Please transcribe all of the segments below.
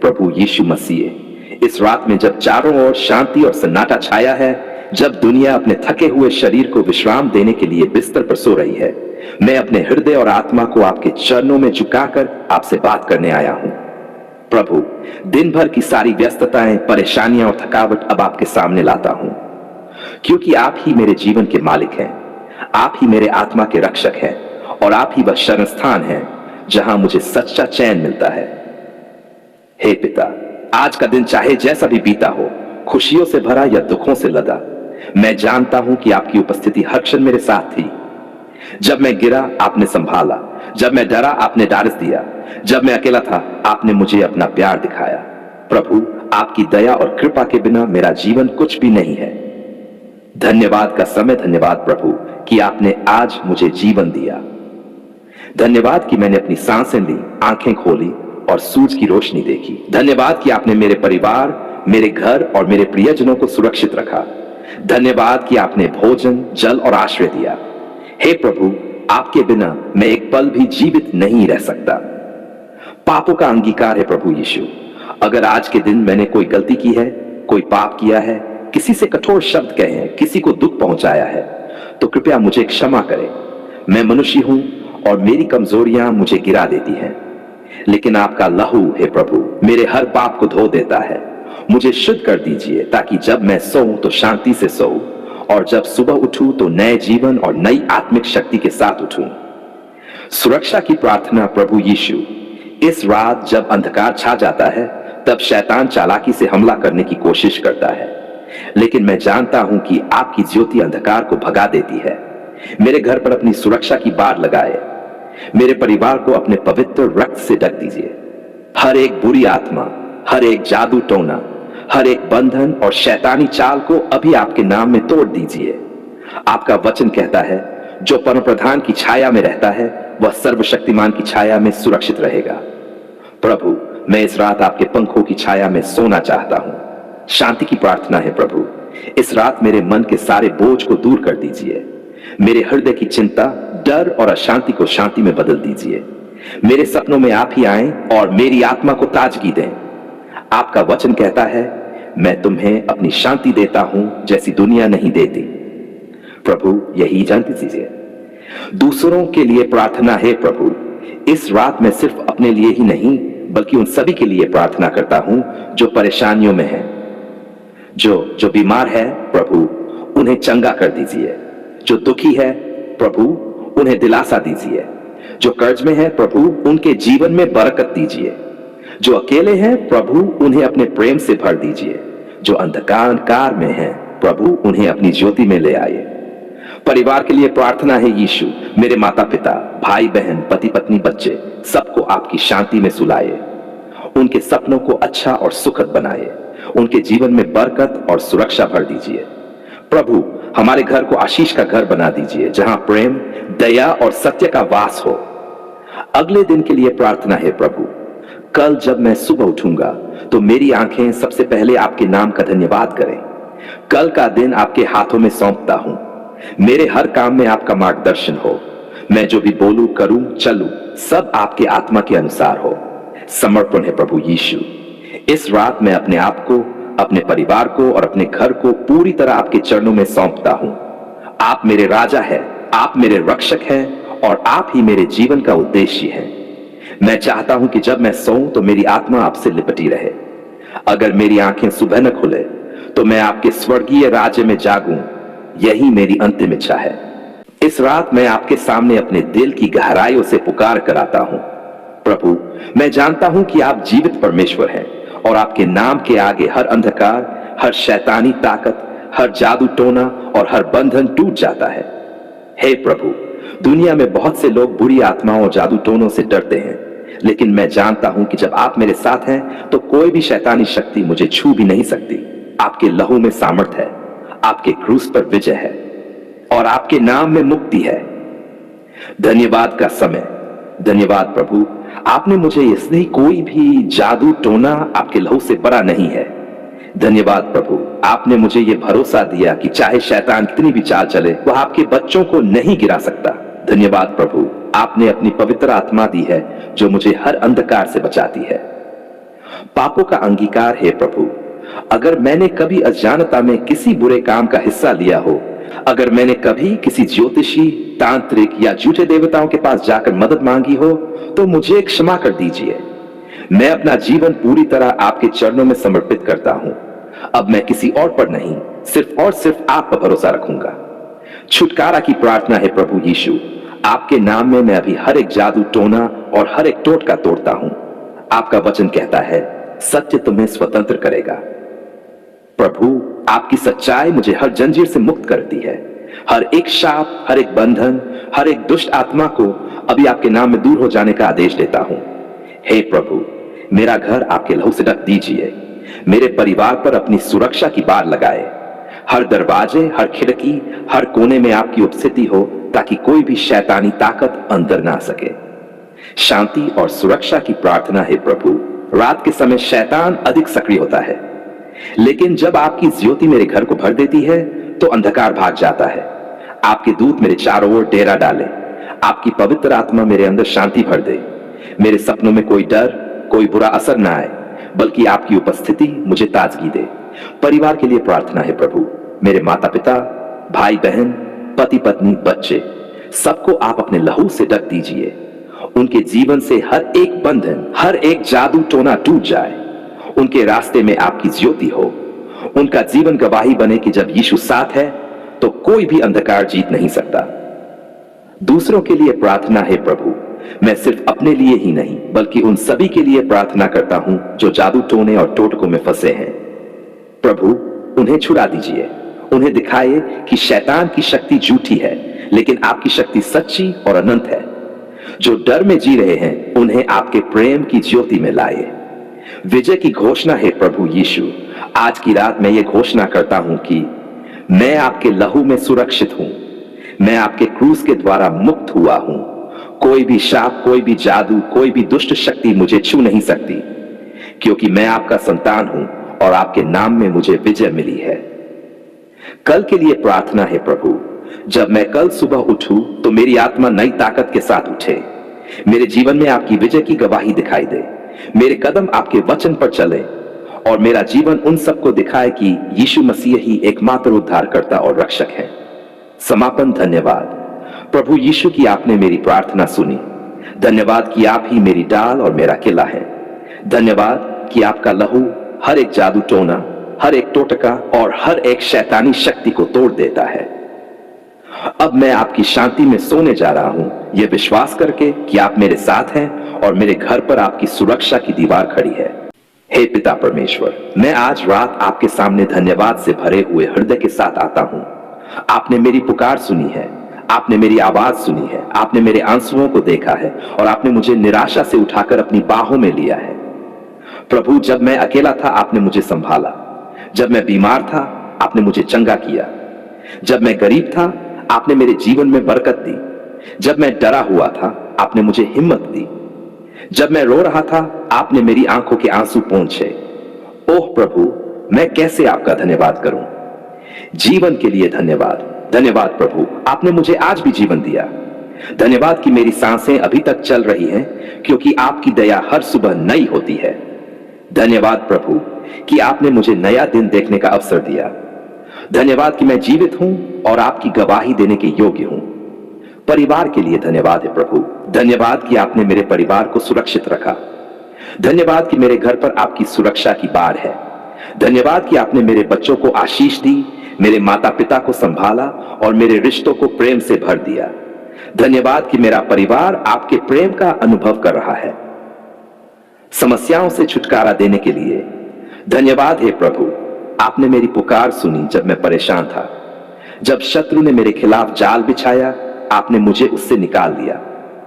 प्रभु यीशु मसीह, इस रात में जब चारों ओर शांति और सन्नाटा छाया है, जब दुनिया अपने थके हुए शरीर को विश्राम देने के लिए बिस्तर पर सो रही है, मैं अपने हृदय और आत्मा को आपके चरणों में झुकाकर आपसे बात करने आया हूं। प्रभु, दिन भर की सारी व्यस्तताएं, परेशानियां और थकावट अब आपके सामने लाता हूं, क्योंकि आप ही मेरे जीवन के मालिक हैं, आप ही मेरे आत्मा के रक्षक हैं और आप ही वह शरण स्थान है जहां मुझे सच्चा चैन मिलता है। हे पिता, आज का दिन चाहे जैसा भी बीता हो, खुशियों से भरा या दुखों से लदा, मैं जानता हूं कि आपकी उपस्थिति हर क्षण मेरे साथ थी। जब मैं गिरा आपने संभाला, जब मैं डरा आपने डारस दिया, जब मैं अकेला था आपने मुझे अपना प्यार दिखाया। प्रभु, आपकी दया और कृपा के बिना मेरा जीवन कुछ भी नहीं है। धन्यवाद का समय, धन्यवाद प्रभु कि आपने आज मुझे जीवन दिया। धन्यवाद कि मैंने अपनी सांसें ली, आंखें खोली और सूरज की रोशनी देखी। धन्यवाद कि आपने मेरे परिवार, मेरे घर और मेरे प्रियजनों को सुरक्षित रखा। धन्यवाद कि आपने भोजन, जल और आश्रय दिया। हे प्रभु, आपके बिना मैं एक पल भी जीवित नहीं रह सकता। पापों का अंगीकार है प्रभु यीशु। अगर आज के दिन मैंने कोई गलती की है, कोई पाप किया है, किसी से कठोर शब्द कहे हैं, किसी को दुख पहुंचाया है, तो कृपया मुझे क्षमा करें। मैं मनुष्य हूं और मेरी कमजोरियां मुझे गिरा देती हैं, लेकिन आपका लहू हे प्रभु मेरे हर पाप को धो देता है। मुझे शुद्ध कर दीजिए ताकि जब मैं सोऊं तो शांति से सोऊं और जब सुबह उठूं तो नए जीवन और नई आत्मिक शक्ति के साथ उठूं। सुरक्षा की प्रार्थना प्रभु यीशु, इस रात जब अंधकार छा जाता है तब शैतान चालाकी से हमला करने की कोशिश करता है, लेकिन मैं जानता हूं कि आपकी ज्योति अंधकार को भगा देती है। मेरे घर पर अपनी सुरक्षा की बाड़ लगाए, मेरे परिवार को अपने पवित्र रक्त से ढक दीजिए। हर एक बुरी आत्मा, हर एक जादू टोना, हर एक बंधन और शैतानी चाल को अभी आपके नाम में तोड़ दीजिए। आपका वचन कहता है, जो परम प्रधान की छाया में रहता है वह सर्वशक्तिमान की छाया में सुरक्षित रहेगा। प्रभु, मैं इस रात आपके पंखों की छाया में सोना चाहता हूं। शांति की प्रार्थना है प्रभु, इस रात मेरे मन के सारे बोझ को दूर कर दीजिए। मेरे हृदय की चिंता, डर और अशांति को शांति में बदल दीजिए। मेरे सपनों में आप ही आएं और मेरी आत्मा को ताजगी दें। आपका वचन कहता है, मैं तुम्हें अपनी शांति देता हूं जैसी दुनिया नहीं देती। प्रभु, यही जान दीजिए। दूसरों के लिए प्रार्थना है प्रभु, इस रात मैं सिर्फ अपने लिए ही नहीं बल्कि उन सभी के लिए प्रार्थना करता हूं जो परेशानियों में हैं। जो बीमार है प्रभु उन्हें चंगा कर दीजिए। जो दुखी है प्रभु उन्हें दिलासा दीजिए। जो कर्ज में है प्रभु उनके जीवन में बरकत दीजिए। जो अकेले हैं प्रभु उन्हें अपने प्रेम से भर दीजिए। जो अंधकार में हैं प्रभु उन्हें अपनी ज्योति में ले आइए। परिवार के लिए प्रार्थना है यीशु, मेरे माता पिता, भाई बहन, पति पत्नी, बच्चे सबको आपकी शांति में सुलाए। उनके सपनों को अच्छा और सुखद बनाए। उनके जीवन में बरकत और सुरक्षा भर दीजिए। प्रभु, हमारे घर को आशीष का घर बना दीजिए जहां प्रेम, दया और सत्य का वास हो। अगले दिन के लिए प्रार्थना है प्रभु, कल जब मैं सुबह उठूंगा तो मेरी आंखें सबसे पहले आपके नाम का धन्यवाद करें। कल का दिन आपके हाथों में सौंपता हूं। मेरे हर काम में आपका मार्गदर्शन हो। मैं जो भी बोलूं, करूं, चलूं, सब आपके आत्मा के अनुसार हो। समर्पण है प्रभु यीशु। इस रात मैं अपने आप को, अपने परिवार को और अपने घर को पूरी तरह आपके चरणों में सौंपता हूं। आप मेरे राजा हैं, आप मेरे रक्षक हैं और आप ही मेरे जीवन का उद्देश्य हैं। मैं चाहता हूं कि जब मैं सोऊं तो मेरी आत्मा आपसे लिपटी रहे। अगर मेरी आंखें सुबह न खुले तो मैं आपके स्वर्गीय राज्य में जागूं, यही मेरी अंतिम इच्छा है। इस रात मैं आपके सामने अपने दिल की गहराइयों से पुकार कर आता हूं। प्रभु, मैं जानता हूं कि आप जीवित परमेश्वर हैं और आपके नाम के आगे हर अंधकार, हर शैतानी ताकत, हर जादू टोना और हर बंधन टूट जाता है। हे प्रभु, दुनिया में बहुत से लोग बुरी आत्माओं और जादू टोनों से डरते हैं, लेकिन मैं जानता हूं कि जब आप मेरे साथ हैं तो कोई भी शैतानी शक्ति मुझे छू भी नहीं सकती। आपके लहू में सामर्थ है, आपके क्रूस पर विजय है और आपके नाम में मुक्ति है। धन्यवाद का समय। धन्यवाद प्रभु, आपने मुझे इसलिए कोई भी जादू टोना आपके लहू से बड़ा नहीं है। धन्यवाद प्रभु, आपने मुझे यह भरोसा दिया कि चाहे शैतान कितनी भी चाल चले वह आपके बच्चों को नहीं गिरा सकता। धन्यवाद प्रभु, आपने अपनी पवित्र आत्मा दी है जो मुझे हर अंधकार से बचाती है। पापों का अंगीकार है प्रभु। अगर मैंने कभी अज्ञानता में किसी बुरे काम का हिस्सा लिया हो, अगर मैंने कभी किसी ज्योतिषी, तांत्रिक या झूठे देवताओं के पास जाकर मदद मांगी हो, तो मुझे क्षमा कर दीजिए। मैं अपना जीवन पूरी तरह आपके चरणों में समर्पित करता हूं। अब मैं किसी और पर नहीं, सिर्फ आप पर भरोसा रखूंगा। छुटकारा की प्रार्थना है प्रभु यीशु। आपके नाम में मैं अभी हर एक जादू टोना और हर एक टोटका तोड़ता हूं। आपका वचन कहता है, सत्य तुम्हें स्वतंत्र करेगा। प्रभु, आपकी सच्चाई मुझे हर जंजीर से मुक्त करती है। हर एक शाप, हर एक बंधन, हर एक दुष्ट आत्मा को अभी आपके नाम में दूर हो जाने का आदेश देता हूं। हे प्रभु, मेरा घर आपके लहू से ढक दीजिए। मेरे परिवार पर अपनी सुरक्षा की बाड़ लगाए। हर दरवाजे, हर खिड़की, हर कोने में आपकी उपस्थिति हो, ताकि कोई भी शैतानी ताकत अंदर ना सके। शांति और सुरक्षा की प्रार्थना है प्रभु। रात के समय शैतान अधिक सक्रिय होता है, लेकिन जब आपकी ज्योति मेरे घर को भर देती है तो अंधकार भाग जाता है। आपके दूत मेरे चारों ओर डेरा डाले। आपकी पवित्र आत्मा मेरे अंदर शांति भर दे। मेरे सपनों में कोई डर, कोई बुरा असर ना आए, बल्कि आपकी उपस्थिति मुझे ताजगी दे। परिवार के लिए प्रार्थना है प्रभु। मेरे माता पिता, भाई बहन, पति पत्नी, बच्चे, सबको आप अपने लहू से ढक दीजिए। उनके जीवन से हर एक बंधन, हर एक जादू टोना टूट जाए। उनके रास्ते में आपकी ज्योति हो। उनका जीवन गवाही बने कि जब यीशु साथ है तो कोई भी अंधकार जीत नहीं सकता। दूसरों के लिए प्रार्थना है प्रभु। मैं सिर्फ अपने लिए ही नहीं, बल्कि उन सभी के लिए प्रार्थना करता हूं जो जादू टोने और टोटकों में फंसे हैं। प्रभु, उन्हें छुड़ा दीजिए। उन्हें दिखाए कि शैतान की शक्ति झूठी है, लेकिन आपकी शक्ति सच्ची और अनंत है। जो डर में जी रहे हैं, उन्हें आपके प्रेम की ज्योति में लाए। विजय की घोषणा है प्रभु यीशु। आज की रात मैं ये घोषणा करता हूं कि मैं आपके लहू में सुरक्षित हूं। मैं आपके क्रूस के द्वारा मुक्त हुआ हूं। कोई भी शाप, कोई भी जादू, कोई भी दुष्ट शक्ति मुझे छू नहीं सकती, क्योंकि मैं आपका संतान हूं और आपके नाम में मुझे विजय मिली है। कल के लिए प्रार्थना है प्रभु। जब मैं कल सुबह उठूं तो मेरी आत्मा नई ताकत के साथ उठे। मेरे जीवन में आपकी विजय की गवाही दिखाई दे। मेरे कदम आपके वचन पर चले और मेरा जीवन उन सबको दिखाए कि यीशु मसीह ही एकमात्र उद्धारकर्ता और रक्षक है। समापन। धन्यवाद प्रभु यीशु कि आपने मेरी प्रार्थना सुनी। धन्यवाद कि आप ही मेरी डाल और मेरा किला है। धन्यवाद कि आपका लहू हर एक जादू टोना, हर एक टोटका और हर एक शैतानी शक्ति को तोड़ देता है। अब मैं आपकी शांति में सोने जा रहा हूं, यह विश्वास करके कि आप मेरे साथ हैं और मेरे घर पर आपकी सुरक्षा की दीवार खड़ी है। हे पिता परमेश्वर, मैं आज रात आपके सामने धन्यवाद से भरे हुए हृदय के साथ आता हूं। आपने मेरी पुकार सुनी है, आपने मेरी आवाज सुनी है, आपने मेरे आंसुओं को देखा है और आपने मुझे निराशा से उठाकर अपनी बाहों में लिया है। प्रभु, जब मैं अकेला था आपने मुझे संभाला। जब मैं बीमार था आपने मुझे चंगा किया। जब मैं गरीब था आपने मेरे जीवन में बरकत दी। जब मैं डरा हुआ था आपने मुझे हिम्मत दी। जब मैं रो रहा था आपने मेरी आंखों के आंसू पोंछे। ओह प्रभु, मैं कैसे आपका धन्यवाद करूं। जीवन के लिए धन्यवाद। धन्यवाद प्रभु, आपने मुझे आज भी जीवन दिया। धन्यवाद कि मेरी सांसें अभी तक चल रही हैं, क्योंकि आपकी दया हर सुबह नई होती है। धन्यवाद प्रभु कि आपने मुझे नया दिन देखने का अवसर दिया। धन्यवाद कि मैं जीवित हूं और आपकी गवाही देने के योग्य हूं। परिवार के लिए धन्यवाद है प्रभु। धन्यवाद कि आपने मेरे परिवार को सुरक्षित रखा। धन्यवाद कि मेरे घर पर आपकी सुरक्षा की बाड़ है। धन्यवाद कि आपने मेरे बच्चों को आशीष दी, मेरे माता पिता को संभाला और मेरे रिश्तों को प्रेम से भर दिया। धन्यवाद कि मेरा परिवार आपके प्रेम का अनुभव कर रहा है। समस्याओं से छुटकारा देने के लिए धन्यवाद है प्रभु। आपने मेरी पुकार सुनी जब मैं परेशान था। जब शत्रु ने मेरे खिलाफ जाल बिछाया आपने मुझे उससे निकाल लिया।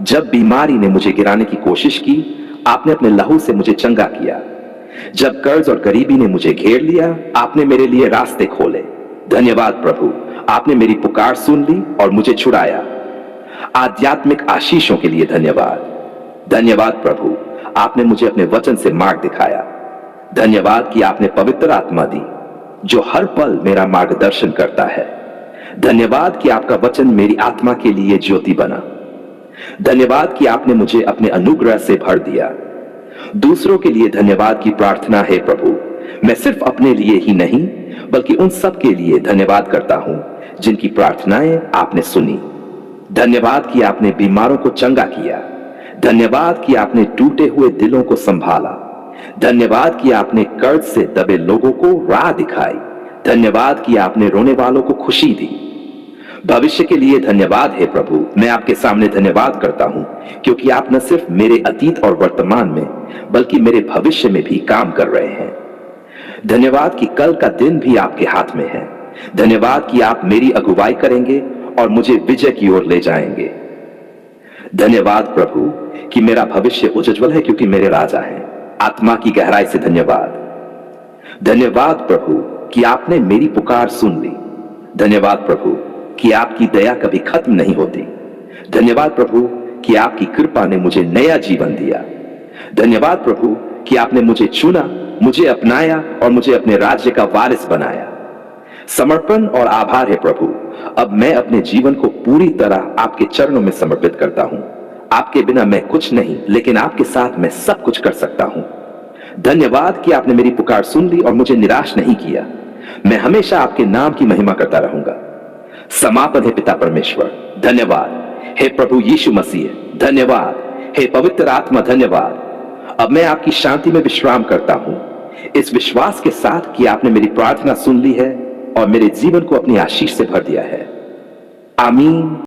जब बीमारी ने मुझे गिराने की कोशिश की आपने अपने लहू से मुझे चंगा किया। जब कर्ज और गरीबी ने मुझे घेर लिया आपने मेरे लिए रास्ते खोले। धन्यवाद प्रभु, आपने मेरी पुकार सुन ली और मुझे छुड़ाया। आध्यात्मिक आशीषों के लिए धन्यवाद। धन्यवाद प्रभु, आपने मुझे अपने वचन से मार्ग दिखाया। धन्यवाद कि आपने पवित्र आत्मा दी जो हर पल मेरा मार्गदर्शन करता है। धन्यवाद कि आपका वचन मेरी आत्मा के लिए ज्योति बना। धन्यवाद कि आपने मुझे अपने अनुग्रह से भर दिया। दूसरों के लिए धन्यवाद की प्रार्थना है प्रभु। मैं सिर्फ अपने लिए ही नहीं बल्कि उन सब के लिए धन्यवाद करता हूं जिनकी प्रार्थनाएं आपने सुनी। धन्यवाद कि आपने बीमारों को चंगा किया। धन्यवाद कि आपने टूटे हुए दिलों को संभाला। धन्यवाद कि आपने कर्ज से दबे लोगों को राह दिखाई। धन्यवाद कि आपने रोने वालों को खुशी दी। भविष्य के लिए धन्यवाद है प्रभु। मैं आपके सामने धन्यवाद करता हूं क्योंकि आप न सिर्फ मेरे अतीत और वर्तमान में बल्कि मेरे भविष्य में भी काम कर रहे हैं। धन्यवाद कि कल का दिन भी आपके हाथ में है। धन्यवाद कि आप मेरी अगुवाई करेंगे और मुझे विजय की ओर ले जाएंगे। धन्यवाद प्रभु कि मेरा भविष्य उज्जवल है क्योंकि मेरे राजा हैं। आत्मा की गहराई से धन्यवाद। धन्यवाद प्रभु कि आपने मेरी पुकार सुन ली। धन्यवाद प्रभु कि आपकी दया कभी खत्म नहीं होती। धन्यवाद प्रभु कि आपकी कृपा ने मुझे नया जीवन दिया। धन्यवाद प्रभु कि आपने मुझे चुना, मुझे अपनाया और मुझे अपने राज्य का वारिस बनाया। समर्पण और आभार है प्रभु। अब मैं अपने जीवन को पूरी तरह आपके चरणों में समर्पित करता हूं। आपके बिना मैं कुछ नहीं, लेकिन आपके साथ मैं सब कुछ कर सकता हूं। धन्यवाद कि आपने मेरी पुकार सुन ली और मुझे निराश नहीं किया। मैं हमेशा आपके नाम की महिमा करता रहूंगा। समापन है पिता परमेश्वर, धन्यवाद। हे प्रभु यीशु मसीह, धन्यवाद। हे पवित्र आत्मा, धन्यवाद। अब मैं आपकी शांति में विश्राम करता हूं, इस विश्वास के साथ कि आपने मेरी प्रार्थना सुन ली है और मेरे जीवन को अपनी आशीष से भर दिया है। आमीन।